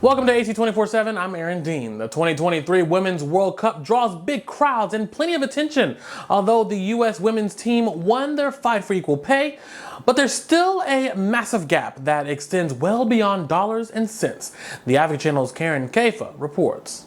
Welcome to AC 24/7. I'm Aaron Dean. The 2023 Women's World Cup draws big crowds and plenty of attention. Although the U.S. women's team won their fight for equal pay, but there's still a massive gap that extends well beyond dollars and cents. The Advocate Channel's Karen Kaifa reports.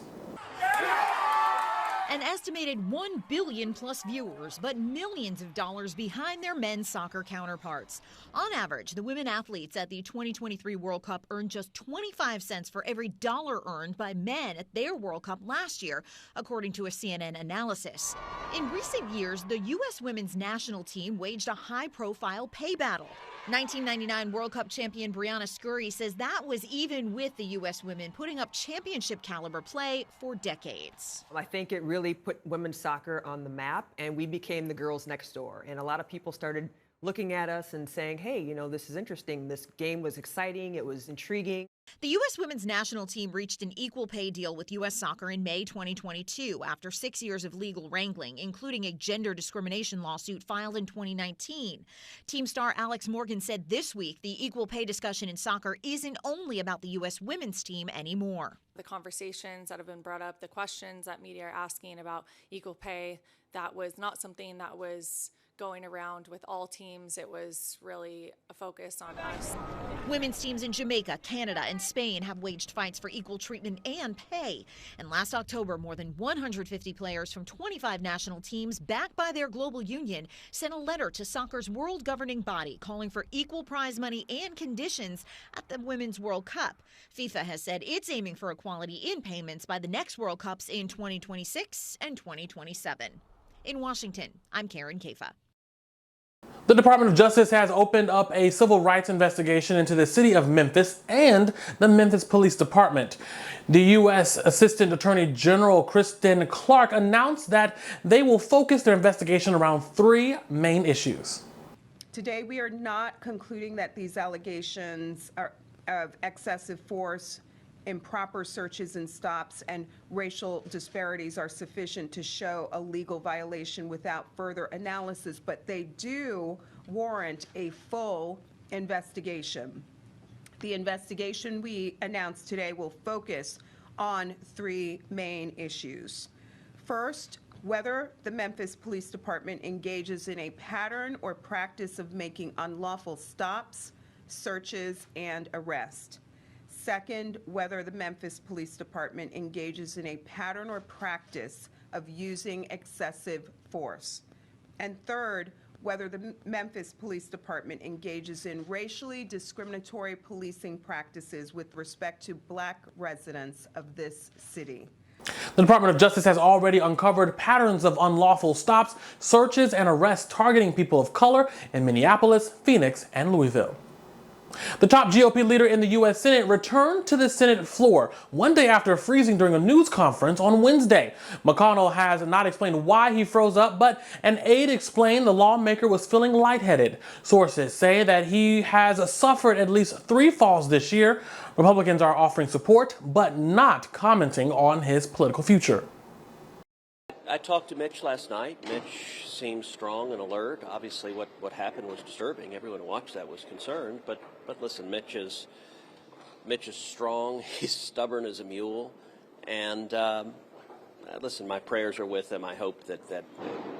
An estimated 1 billion plus viewers, but millions of dollars behind their men's soccer counterparts. On average, the women athletes at the 2023 World Cup earned just 25 cents for every dollar earned by men at their World Cup last year, according to a CNN analysis. In recent years, the U.S. women's national team waged a high-profile pay battle. 1999 World Cup champion Brianna Scurry says that was even with the U.S. women putting up championship-caliber play for decades. I think it really put women's soccer on the map, and we became the girls next door. And a lot of people started looking at us and saying, hey, you know, this is interesting. This game was exciting. It was intriguing. The U.S. women's national team reached an equal pay deal with U.S. Soccer in May 2022 after 6 years of legal wrangling, including a gender discrimination lawsuit filed in 2019. Team star Alex Morgan said this week the equal pay discussion in soccer isn't only about the U.S. women's team anymore. The conversations that have been brought up, the questions that media are asking about equal pay, that was not something that was going around with all teams. It was really a focus on us. Women's teams in Jamaica, Canada, and Spain have waged fights for equal treatment and pay. And last October, more than 150 players from 25 national teams, backed by their global union, sent a letter to soccer's world governing body calling for equal prize money and conditions at the Women's World Cup. FIFA has said it's aiming for equality in payments by the next World Cups in 2026 and 2027. In Washington, I'm Karen Kaifa. The Department of Justice has opened up a civil rights investigation into the city of Memphis and the Memphis Police Department. The U.S. Assistant Attorney General Kristen Clark announced that they will focus their investigation around three main issues. Today, we are not concluding that these allegations are of excessive force, improper searches and stops, and racial disparities are sufficient to show a legal violation without further analysis, but they do warrant a full investigation. The investigation we announced today will focus on three main issues. First, whether the Memphis Police Department engages in a pattern or practice of making unlawful stops, searches, and arrests. Second, whether the Memphis Police Department engages in a pattern or practice of using excessive force. And third, whether the Memphis Police Department engages in racially discriminatory policing practices with respect to Black residents of this city. The Department of Justice has already uncovered patterns of unlawful stops, searches, and arrests targeting people of color in Minneapolis, Phoenix, and Louisville. The top GOP leader in the U.S. Senate returned to the Senate floor one day after freezing during a news conference on Wednesday. McConnell has not explained why he froze up, but an aide explained the lawmaker was feeling lightheaded. Sources say that he has suffered at least 3 falls this year. Republicans are offering support, but not commenting on his political future. I talked to Mitch last night. Mitch seems strong and alert. Obviously, what happened was disturbing. Everyone who watched that was concerned. But listen, Mitch is strong. He's stubborn as a mule. And listen, my prayers are with him. I hope that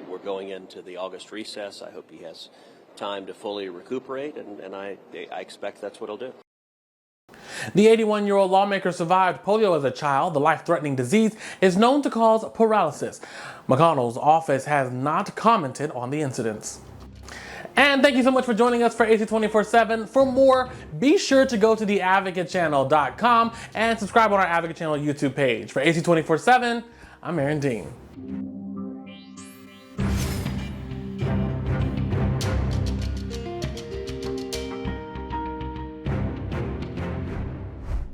we're going into the August recess. I hope he has time to fully recuperate, and I expect that's what he'll do. The 81-year-old lawmaker survived polio as a child. The life-threatening disease is known to cause paralysis. McConnell's office has not commented on the incidents. And thank you so much for joining us for AC 24/7. For more, be sure to go to theadvocatechannel.com and subscribe on our Advocate Channel YouTube page. For AC 24/7, I'm Aaron Dean.